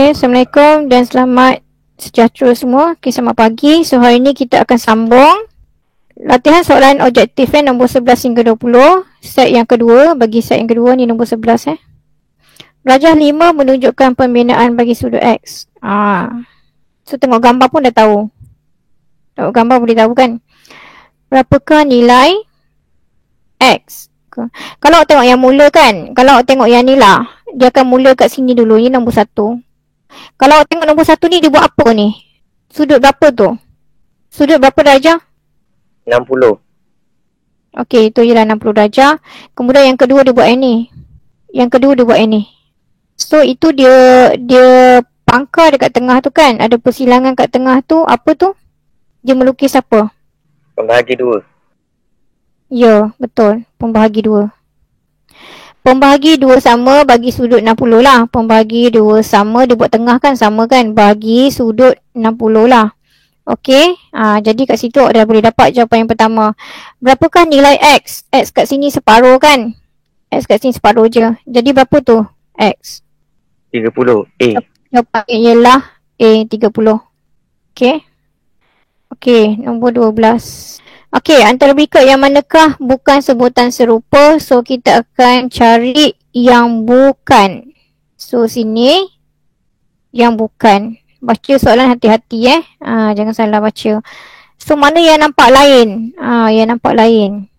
Okay, Assalamualaikum dan selamat sejahtera semua. Okay, selamat pagi. So, hari ni kita akan sambung latihan soalan objektif nombor 11 hingga 20. Set yang kedua, bagi set yang kedua ni nombor 11 Rajah 5 menunjukkan pembinaan bagi sudut X. So, tengok gambar pun dah tahu. Tengok gambar boleh tahu kan? Berapakah nilai X? Kalau tengok yang mula kan, kalau tengok yang ni lah, dia akan mula kat sini dulu. Ni nombor 1. Kalau tengok nombor 1 ni, dia buat apa ni? Sudut berapa tu? Sudut berapa darjah? 60. Okey, itu ialah 60 darjah. Kemudian yang kedua dia buat yang ni. Yang kedua dia buat yang ni. So, itu dia pangkar dekat tengah tu kan? Ada persilangan kat tengah tu. Apa tu? Dia melukis apa? Pembahagi 2. Ya, betul. Pembahagi 2. Pembahagi 2 sama bagi sudut 60 lah. Pembahagi 2 sama, dia buat tengah kan, sama kan. Bagi sudut 60 lah. Okey. Jadi kat situ dah boleh dapat jawapan yang pertama. Berapakah nilai X? X kat sini separuh kan? X kat sini separuh je. Jadi berapa tu? X. 30. A. Jawapan ialah A 30. Okey. Okey, nombor 12. Okey, antara berikut yang manakah bukan sebutan serupa? So, kita akan cari yang bukan. So, sini yang bukan. Baca soalan hati-hati jangan salah baca. So, mana yang nampak lain? Yang nampak lain.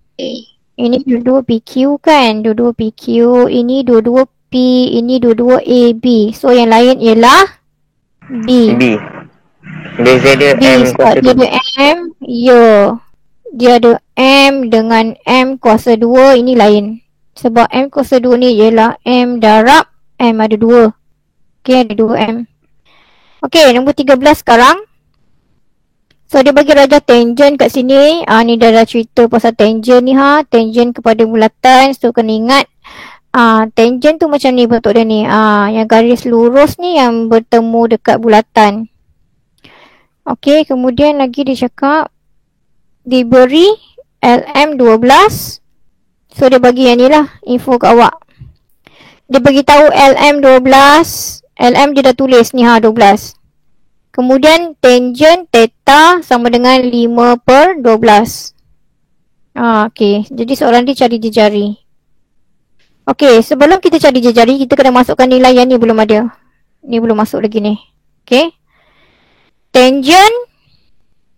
Ini dua-dua PQ kan? Dua-dua PQ. Ini dua-dua P. Ini dua-dua AB. So, yang lain ialah B. B. Beza dia B M sebab kuasa dia 2. ada M. Ya. Dia ada M dengan M kuasa 2. Ini lain. Sebab M kuasa 2 ni ialah M darab M ada 2. Okey, ada 2 M. Okey, nombor 13 sekarang. So, dia bagi rajah tangent kat sini. Ni dah cerita pasal tangent ni Tangent kepada bulatan. So, kena ingat. Tangent tu macam ni bentuk dia ni. Yang garis lurus ni yang bertemu dekat bulatan. Okey, kemudian lagi dia cakap diberi LM12. So, dia bagi yang ni lah info kat awak. Dia bagi tahu LM12. LM dia dah tulis ni 12. Kemudian tangent theta sama dengan 5/12. Okey, jadi soalan dia cari jejari. Okey, sebelum kita cari jejari, kita kena masukkan nilai yang ni belum ada. Ni belum masuk lagi ni. Okey. Tangent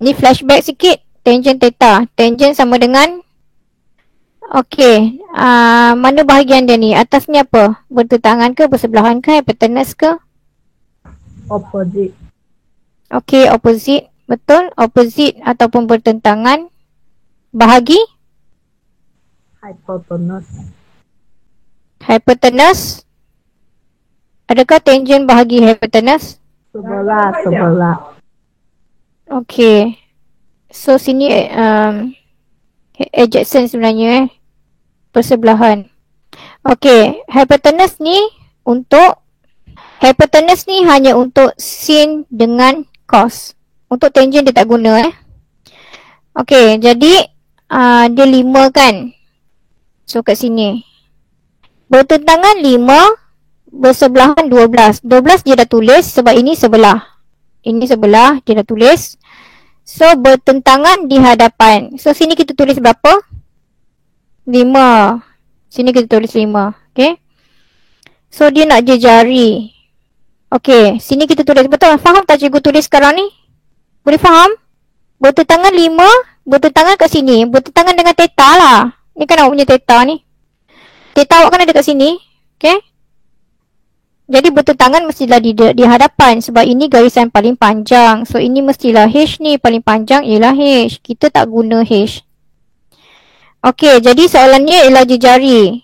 ni flashback sikit. Tangent theta. Tangent sama dengan okey. Mana bahagian dia ni? Atas ni apa? Bertentangan ke? Bersebelahan ke? Hypotenuse ke? Opposite. Okey, opposite. Betul. Opposite ataupun bertentangan. Bahagi? Hypotenuse. Hypotenuse. Adakah tangent bahagi hypotenuse? Sebelah. Okey. So, sini adjacent sebenarnya Persebelahan. Okey. Hypotenuse ni hanya untuk sin dengan cos. Untuk tangent dia tak guna Okey. Jadi, dia 5 kan? So, kat sini. Bertentangan 5, bersebelahan 12. 12 dia dah tulis sebab ini sebelah. Ini sebelah, dia dah tulis. So, bertentangan di hadapan. So, sini kita tulis berapa? 5. Sini kita tulis 5. Okay. So, dia nak jejari. Okay. Sini kita tulis. Betul? Faham tak cikgu tulis sekarang ni? Boleh faham? Bertentangan 5. Bertentangan kat sini. Bertentangan dengan theta lah. Ni kan awak punya theta ni. Theta awak kan ada kat sini. Okay. Jadi bertentangan mestilah di hadapan sebab ini garisan paling panjang. So, ini mestilah H ni paling panjang ialah H. Kita tak guna H. Okey, jadi soalannya ialah jejari.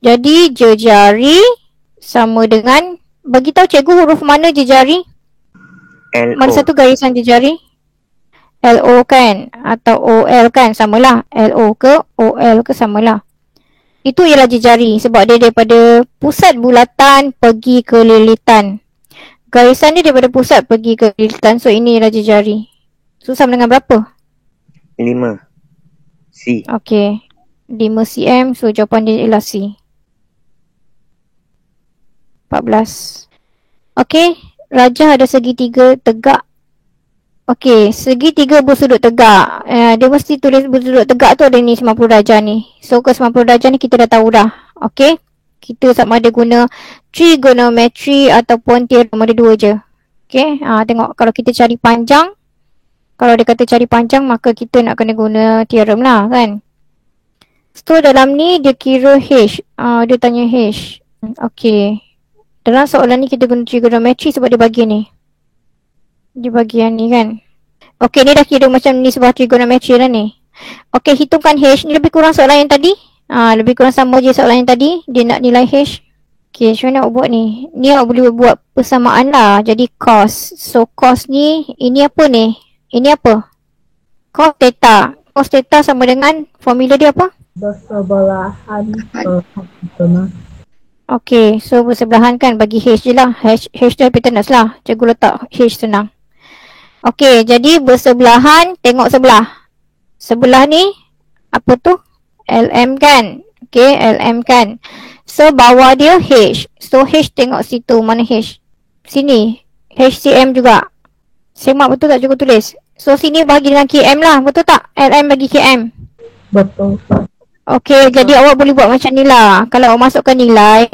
Jadi, jejari sama dengan, bagi tahu cikgu huruf mana jejari? LO. Mana satu garisan jejari? LO kan? Atau OL kan? Samalah. LO ke OL ke samalah. Itu ialah jejari sebab dia daripada pusat bulatan pergi ke lilitan. Garisan dia daripada pusat pergi ke lilitan. So, ini ialah jejari. So, sama dengan berapa? 5 C. Okey. 5 cm. So, jawapan dia ialah C. 14. Okey. Rajah ada segitiga tegak. Okey, segitiga bersudut tegak. Dia mesti tulis bersudut tegak tu ada ni 90 darjah ni. So ke 90 darjah ni kita dah tahu dah. Okey. Kita sama ada guna trigonometry ataupun teorem, ada dua je. Okey, tengok kalau kita cari panjang. Kalau dia kata cari panjang maka kita nak kena guna teorem lah kan. So dalam ni dia kira H. Dia tanya H. Okey. Dalam soalan ni kita guna trigonometry sebab dia bagi ni. Dia bagi yang ni kan. Okey, ni dah kira macam ni sebuah trigonometry lah ni. Okey, hitungkan H. Ni lebih kurang soalan yang tadi. Lebih kurang sama je soalan yang tadi. Dia nak nilai H. Okey, macam mana nak buat ni? Ni awak boleh buat persamaan lah. Jadi cos. So cos ni, ini apa ni? Ini apa? Cos theta. Cos theta sama dengan formula dia apa? Bersebelahan hipotenus. Okey, so bersebelahan kan bagi H je lah. H tu hipotenus lah. Cikgu letak H senang. Okey, jadi bersebelahan, tengok sebelah. Sebelah ni, apa tu? LM kan? Okey, LM kan? So, bawah dia H. So, H tengok situ. Mana H? Sini. HCM juga. Semak betul tak cikgu tulis? So, sini bagi dengan KM lah. Betul tak? LM bagi KM. Betul. Okey, jadi awak boleh buat macam ni lah. Kalau awak masukkan nilai,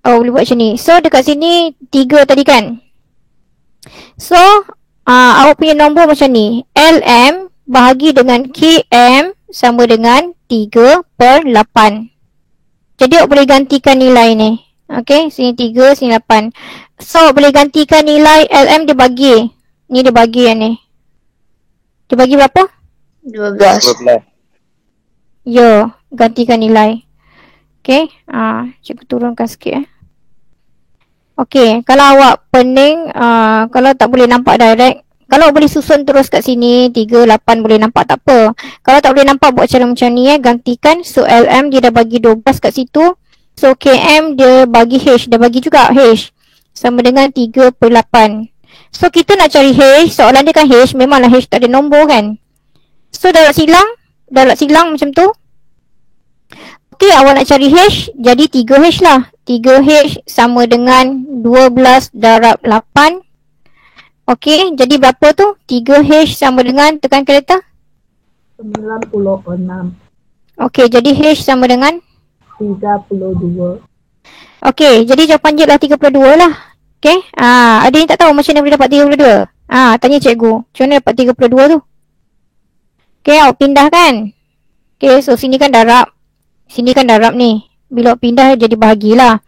awak boleh buat macam ni. So, dekat sini 3 tadi kan? So, awak punya nombor macam ni. LM bahagi dengan KM sama dengan 3/8. Jadi awak boleh gantikan nilai ni. Okey, sini 3, sini 8. So, awak boleh gantikan nilai LM dia bagi. Ni dia bagi yang ni. Dia bagi berapa? 12. 12. Yo, gantikan nilai. Okey, cikgu turunkan sikit Okey, kalau awak pening, kalau tak boleh nampak direct, kalau boleh susun terus kat sini, 3, 8 boleh nampak tak apa. Kalau tak boleh nampak buat cara macam ni gantikan. So LM dia dah bagi 12 kat situ. So KM dia bagi H, dia bagi juga H. Sama dengan 3/8. So kita nak cari H, soalan dia kan H, memanglah H tak ada nombor kan. So darat silang macam tu. Okey, awak nak cari H, jadi 3H lah. 3H sama dengan 12 darab 8. Okey, jadi berapa tu? 3H sama dengan, tekan kereta. 96. Okey, jadi H sama dengan? 32. Okey, jadi jawapan dia lah 32 lah. Okey, ada yang tak tahu macam mana boleh dapat 32? Tanya cikgu, macam mana dapat 32 tu? Okey, awak pindah kan? Okey, so sini kan darab. Sini kan darab ni. Bila awak pindah jadi bahagilah.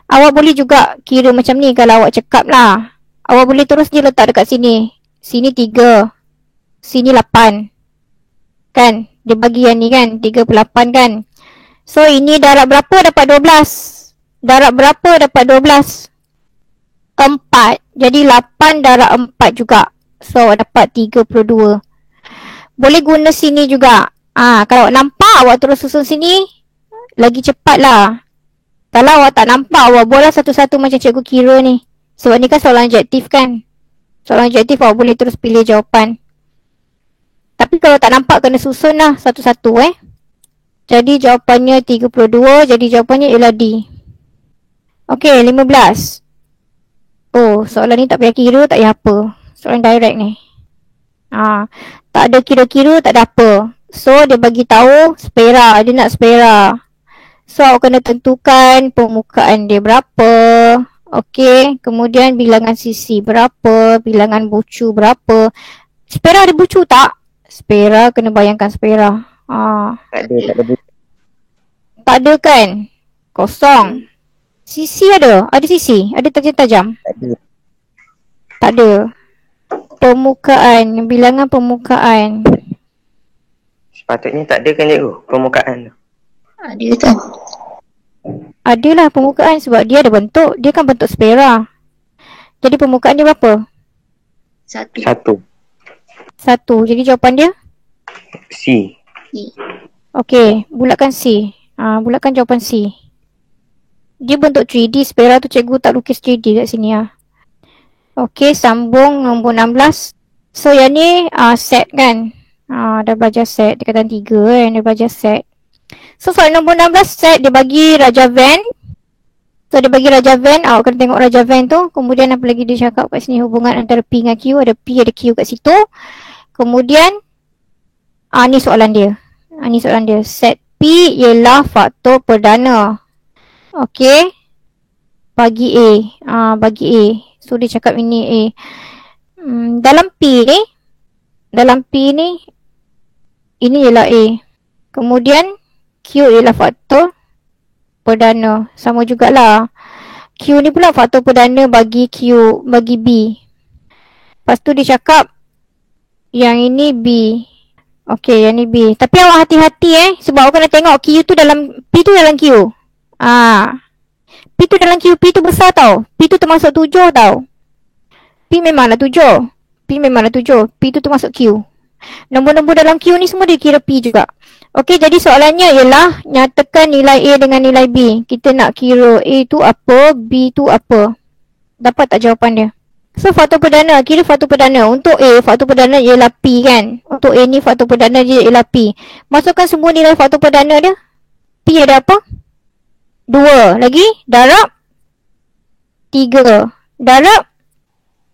Awak boleh juga kira macam ni kalau awak cekap lah. Awak boleh terus dia letak dekat sini. Sini 3. Sini 8. Kan? Dia bagi yang ni kan? 3/8 kan? So ini darab berapa dapat 12? Darab berapa dapat 12? 4. Jadi 8 darab 4 juga. So awak dapat 32. Boleh guna sini juga. Kalau awak nampak, awak terus susun sini. Lagi cepat lah. Kalau awak tak nampak, awak buatlah satu-satu macam cikgu kira ni. Sebab ni kan soalan objektif kan. Soalan objektif awak boleh terus pilih jawapan. Tapi kalau tak nampak, kena susun lah satu-satu Jadi jawapannya 32. Jadi jawapannya ialah D. Okey, 15. Oh, soalan ni tak payah kira, tak payah apa. Soalan direct ni. Tak ada kira-kira, tak ada apa. So, dia bagi tahu spera. Dia nak spera. So, awak kena tentukan permukaan dia berapa. Okey. Kemudian bilangan sisi berapa. Bilangan bucu berapa. Spera ada bucu tak? Spera, kena bayangkan spera. Tak ada. Tak ada kan? Kosong. Sisi ada? Ada sisi? Ada tajam-tajam? Tak ada. Tak ada. Permukaan, bilangan permukaan. Sepatutnya tak ada kan cikgu, permukaan tu. Ada kan? Adalah permukaan sebab dia ada bentuk. Dia kan bentuk spera. Jadi permukaan dia berapa? 1. 1. Jadi jawapan dia? C. Okey, bulatkan C. Bulatkan jawapan C. Dia bentuk 3D. Spera tu cikgu tak lukis 3D kat sini Okey, sambung nombor 16. So yang ni set kan. Dah belajar set. Dekatan 3 kan. Dia belajar set. So soalan nombor 16 set dia bagi Raja Van. So dia bagi Rajavan, awak kena tengok Rajavan tu. Kemudian apa lagi dia cakap kat sini, hubungan antara P dengan Q, ada P ada Q kat situ. Kemudian ni soalan dia. Ni soalan dia. Set P ialah faktor perdana. Okey. Bagi A. Bagi A. So dia cakap ini A. Dalam P ni ini ialah A. Kemudian Q ialah faktor perdana. Sama jugalah. Q ni pula faktor perdana bagi B. Lepas tu dia cakap yang ini B. Okey, yang ni B. Tapi awak hati-hati sebab awak kena tengok Q tu dalam P tu dalam Q. P tu dalam Q, P tu besar tau. P tu termasuk 7 tau. P memanglah 7. P tu termasuk Q. Nombor-nombor dalam Q ni semua dia kira P juga. Okey, jadi soalannya ialah nyatakan nilai A dengan nilai B. Kita nak kira A tu apa, B tu apa. Dapat tak jawapan dia? So faktor perdana, kira faktor perdana. Untuk A, faktor perdana ialah P kan. Untuk A ni faktor perdana dia ialah P. Masukkan semua nilai faktor perdana dia. P ada apa? 2. Lagi darab 3. Darab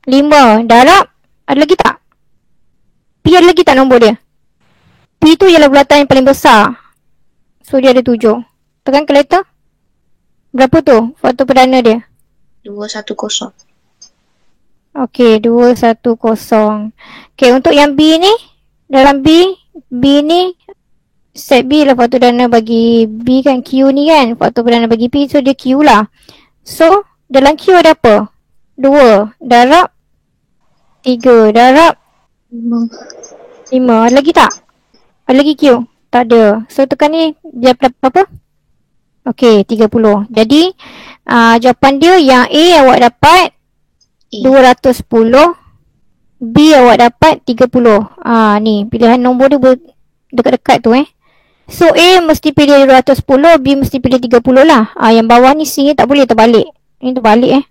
5. Darab ada lagi tak? P ada lagi tak nombor dia? P tu ialah bulatan yang paling besar. So dia ada 7. Tekan kalkulator. Berapa tu faktor perdana dia? 210. Okey, 210. Okey, untuk yang B ni, dalam B ni set B lah faktor perdana bagi B kan, Q ni kan faktor perdana bagi P, so dia Q lah. So dalam Q ada apa? 2 darab 3 darab 5. Ada lagi tak? Ada lagi Q? Tak ada. So tekan ni dia dapat apa? Okey, 30. Jadi jawapan dia yang A awak dapat 210, B awak dapat 30. Ni pilihan nombor dia dekat-dekat tu So A mesti pilih 210, B mesti pilih 30 lah. Yang bawah ni C ni tak boleh terbalik. Ini terbalik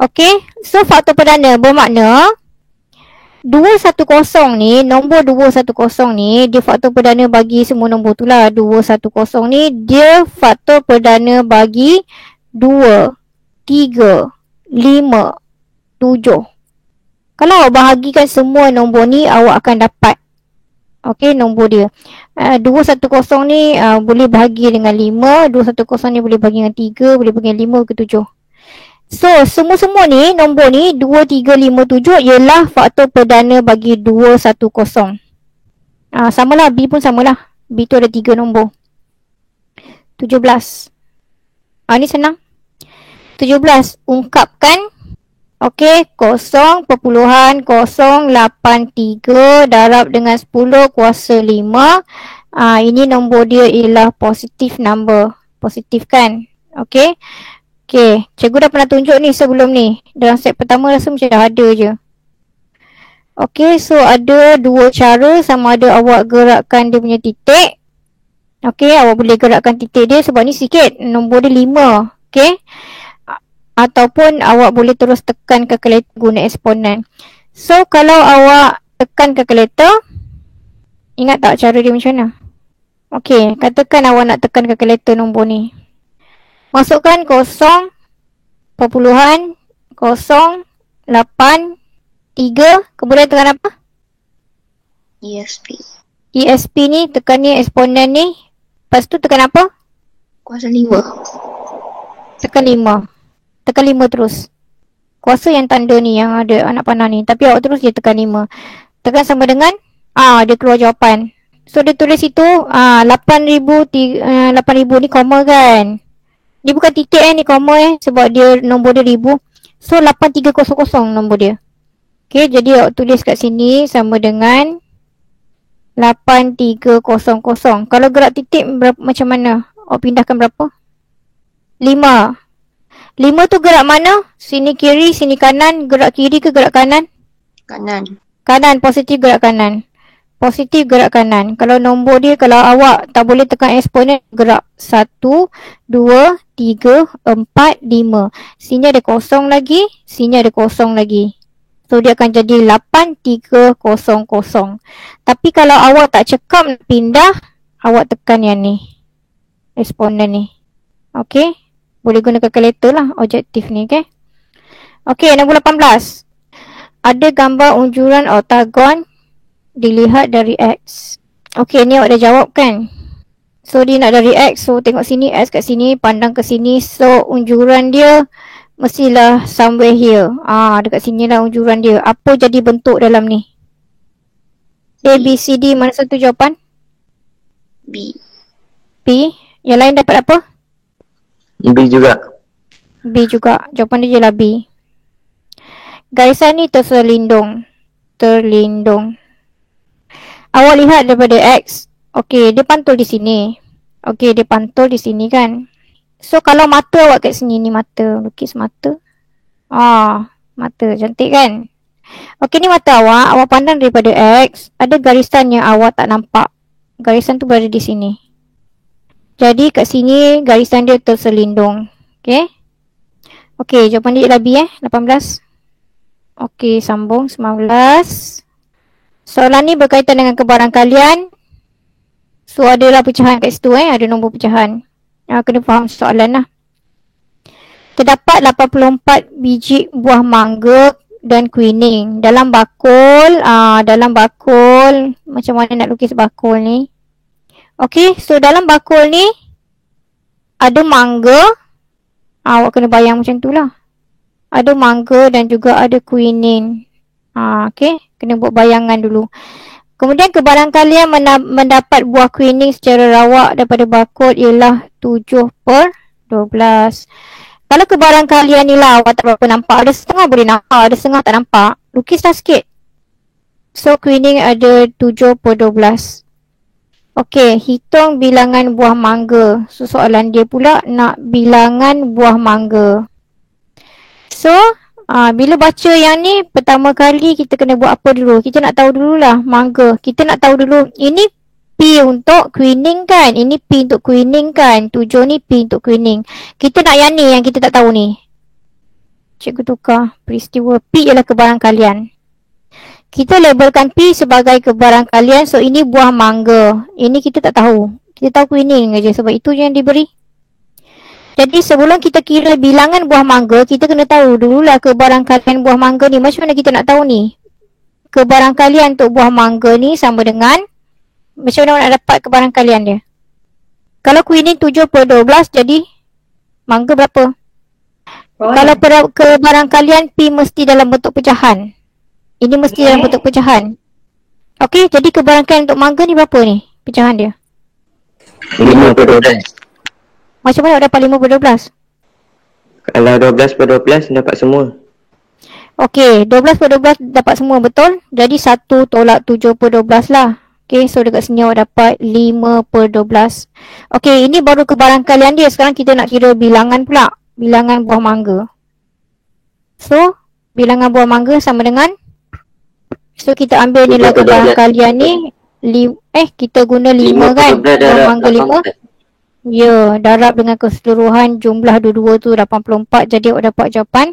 Okey, so faktor perdana bermakna 210 ni, nombor 210 ni dia faktor perdana bagi semua nombor tu lah. 210 ni dia faktor perdana bagi 2, 3, 5, 7. Kalau awak bahagikan semua nombor ni, awak akan dapat nombor dia. 210 ni boleh bahagi dengan 5, 210 ni boleh bahagi dengan 3, boleh bahagi dengan 5 ke 7. So semua-semua ni, nombor ni 2, 3, 5, 7 ialah faktor perdana bagi 210. Samalah, B pun samalah. B tu ada 3 nombor. 17. Ni senang. 17. Ungkapkan 0.083 darab dengan 10 kuasa 5. Ini nombor dia ialah positive number. Positif kan? Okey, cikgu dah pernah tunjuk ni sebelum ni. Dalam set pertama rasa macam dah ada je. Okey, so ada 2 cara, sama ada awak gerakkan dia punya titik. Okey, awak boleh gerakkan titik dia sebab ni sikit, nombor dia 5. Okey, ataupun awak boleh terus tekan kalkulator guna eksponen. So kalau awak tekan kalkulator, ingat tak cara dia macam mana? Okey, katakan awak nak tekan kalkulator nombor ni. Masukkan 0.083, kemudian tekan apa? ESP ni, tekan ni eksponen ni. Lepas tu tekan apa? Kuasa 5. Tekan 5. Tekan 5 terus. Kuasa yang tanda ni, yang ada anak panah ni. Tapi awak terus je tekan 5. Tekan sama dengan dia keluar jawapan. So dia tulis itu 8,000 ni koma kan. Dia bukan titik ni koma sebab dia nombor dia 1000. So 8300 nombor dia. Okey, jadi awak tulis kat sini sama dengan 8300. Kalau gerak titik macam mana? Awak pindahkan berapa? 5. 5 tu gerak mana? Sini kiri, sini kanan. Gerak kiri ke gerak kanan? Kanan. Kanan, positif gerak kanan. Positif gerak kanan. Kalau nombor dia, kalau awak tak boleh tekan eksponen, gerak 1, 2, 3, 4, 5. Sini ada kosong lagi, sini ada kosong lagi. So dia akan jadi 8300. Tapi kalau awak tak cekap nak pindah, awak tekan yang ni, eksponen ni. Okey. Boleh guna kalkulator lah objektif ni, okay. Okay, nombor 18. Ada gambar unjuran oktagon dilihat dari X. Okay, ni awak dah jawab kan. So dia nak dari X, so tengok sini, X kat sini, pandang ke sini. So unjuran dia mestilah somewhere here. Dekat sini lah unjuran dia. Apa jadi bentuk dalam ni? A, B, C, D, mana satu jawapan? B. B. Yang lain dapat apa? B juga. B juga. Jawapan dia je lah B. Garisan ni terselindung. Awak lihat daripada X. Okey, dia pantul di sini. Okey, dia pantul di sini kan. So kalau mata awak kat sini ni mata. Lukis mata. Mata cantik kan? Okey, ni mata awak. Awak pandang daripada X. Ada garisan yang awak tak nampak. Garisan tu berada di sini. Jadi kat sini garisan dia terselindung. Okey. Okey, jawapan dia ialah B 18. Okey, sambung 19. Soalan ni berkaitan dengan kebarangkalian. So adalah pecahan kat situ ada nombor pecahan. Kena faham soalan lah. Terdapat 84 biji buah mangga dan kuining dalam bakul. Dalam bakul, macam mana nak lukis bakul ni? Okey, so dalam bakul ni ada mangga. Awak kena bayang macam tu lah. Ada mangga dan juga ada kuining. Okey, kena buat bayangan dulu. Kemudian kebarangkalian mendapat buah kuining secara rawak daripada bakul ialah 7/12. Kalau kebarangkalian ni lah awak tak berapa nampak. Ada setengah boleh nampak, ada setengah tak nampak. Lukislah sikit. So kuining ada 7/12. Okey, hitung bilangan buah mangga. So soalan dia pula nak bilangan buah mangga. So, bila baca yang ni, pertama kali kita kena buat apa dulu? Kita nak tahu dululah mangga. Kita nak tahu dulu, ini P untuk kuining kan? Ini P untuk kuining kan? 7 ni P untuk kuining. Kita nak yang ni, yang kita tak tahu ni. Cikgu tukar peristiwa. P ialah kebarangkalian. Kita labelkan P sebagai kebarangkalian. So, ini buah mangga. Ini kita tak tahu. Kita tahu kuining aja sebab itu je yang diberi. Jadi sebelum kita kira bilangan buah mangga, kita kena tahu dululah kebarangkalian buah mangga ni. Macam mana kita nak tahu ni? Kebarangkalian untuk buah mangga ni sama dengan, macam mana nak dapat kebarangkalian dia? Kalau kuining 7/12, jadi mangga berapa? Kalau kebarangkalian P mesti dalam bentuk pecahan. Ini mesti dalam bentuk pecahan. Okey, jadi kebarangkalian untuk mangga ni berapa ni? Pecahan dia. 5/12. Macam mana dapat 5/12? Kalau 12/12 dapat semua. Okey, 12/12 dapat semua, betul? Jadi 1 tolak 7/12 lah. Okey, so dekat sini awak dapat 5/12. Okey, ini baru kebarangkalian dia. Sekarang kita nak kira bilangan pula. Bilangan buah mangga. So, bilangan buah mangga sama dengan, so kita ambil nilai kebarangkalian ni. Kita guna 5 kan? Buah mangga 5. Ya, darab dengan keseluruhan jumlah dua-dua tu 84. Jadi awak dapat jawapan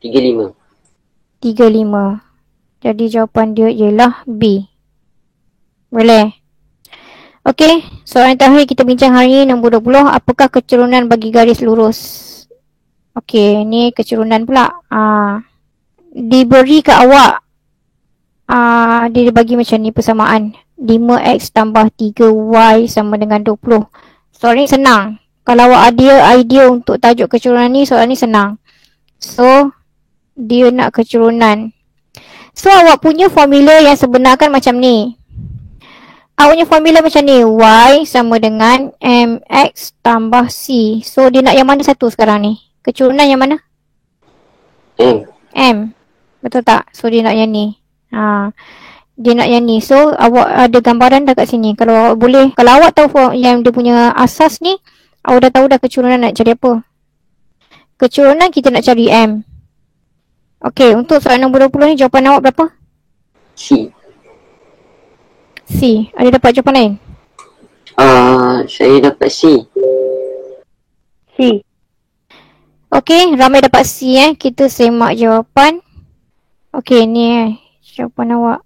35. Jadi jawapan dia ialah B. Boleh? Okey, soalan terakhir kita bincang hari ini, nombor 20. Apakah kecerunan bagi garis lurus? Okey, ni kecerunan pula. Diberi ke awak, dia bagi macam ni persamaan. 5x tambah 3y sama dengan 20. Soalan ni senang. Kalau awak ada idea untuk tajuk kecerunan ni, soalan ni senang. So, dia nak kecerunan. So, awak punya formula yang sebenar kan macam ni. Awak punya formula macam ni. Y sama dengan mx tambah c. So, dia nak yang mana satu sekarang ni? Kecerunan yang mana? M. Betul tak? So, dia nak yang ni. Dia nak yang ni. So, awak ada gambaran dah kat sini. Kalau awak boleh, kalau awak tahu yang dia punya asas ni, awak dah tahu dah kecerunan nak cari apa. Kecerunan kita nak cari M. Okey, untuk soalan nombor 20 ni, jawapan awak berapa? C. Ada dapat jawapan lain? Saya dapat C. Okey, ramai dapat C Kita semak jawapan. Okey, ni jawapan awak.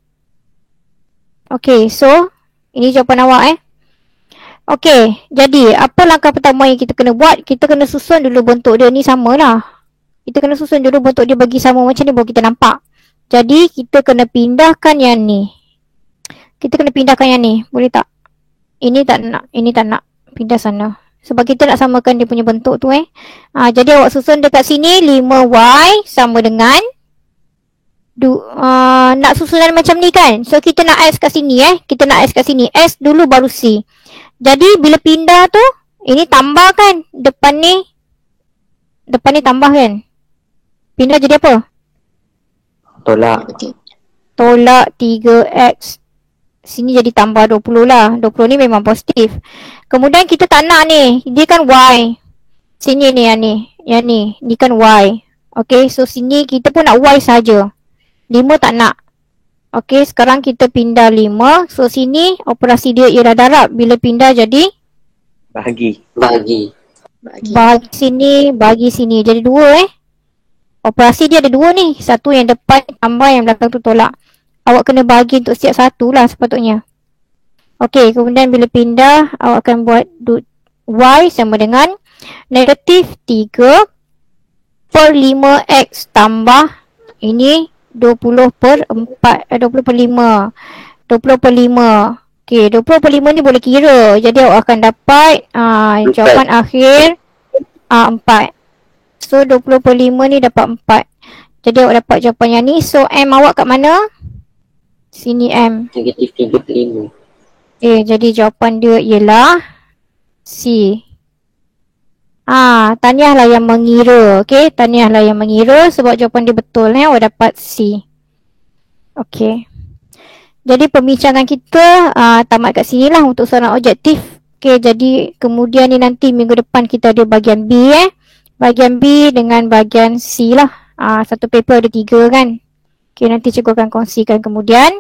Okey, so ini jawapan awak Okey, jadi apa langkah pertama yang kita kena buat? Kita kena susun dulu bentuk dia ni samalah. Kita kena susun dulu bentuk dia bagi sama macam ni baru kita nampak. Jadi kita kena pindahkan yang ni. Kita kena pindahkan yang ni. Boleh tak? Ini tak nak. Ini tak nak. Pindah sana. Sebab kita nak samakan dia punya bentuk tu jadi awak susun dekat sini 5Y sama dengan nak susunan macam ni kan. So kita nak S kat sini Kita nak S kat sini. S dulu baru C. Jadi bila pindah tu, ini tambah kan. Depan ni tambah kan. Pindah jadi apa? Tolak. Tolak 3X. Sini jadi tambah 20 lah. 20 ni memang positif. Kemudian kita tak nak ni. Dia kan Y. Sini ni yang ni. Yang ni. Ni kan Y. Okay, so sini kita pun nak Y saja. 5 tak nak. Okay, sekarang kita pindah 5. So sini operasi dia ialah darab. Bila pindah jadi? Bahagi. Bagi. Bagi sini. Jadi 2 Operasi dia ada 2 ni. Satu yang depan tambah, yang belakang tu tolak. Awak kena bagi untuk setiap satu lah sepatutnya. Okay, kemudian bila pindah, awak akan buat Y sama dengan negatif 3 per 5X tambah ini 20 per 4, 20 per 5. 20 per 5. Okay, 20 per 5 ni boleh kira. Jadi awak akan dapat jawapan akhir 4. So 20 per 5 ni dapat 4. Jadi awak dapat jawapan yang ni. So M awak kat mana? Sini M. Negatif 3 per 5. Okay, jadi jawapan dia ialah C. Tahniahlah yang mengira. Okay, tahniahlah yang mengira sebab jawapan dia betul. Awak dapat C. Okay. Jadi pembincangan kita tamat kat sini lah untuk soalan objektif. Okay, jadi kemudian ni nanti minggu depan kita ada bahagian B Bahagian B dengan bahagian C lah. Satu paper ada 3 kan. Okay, nanti cikgu akan kongsikan kemudian.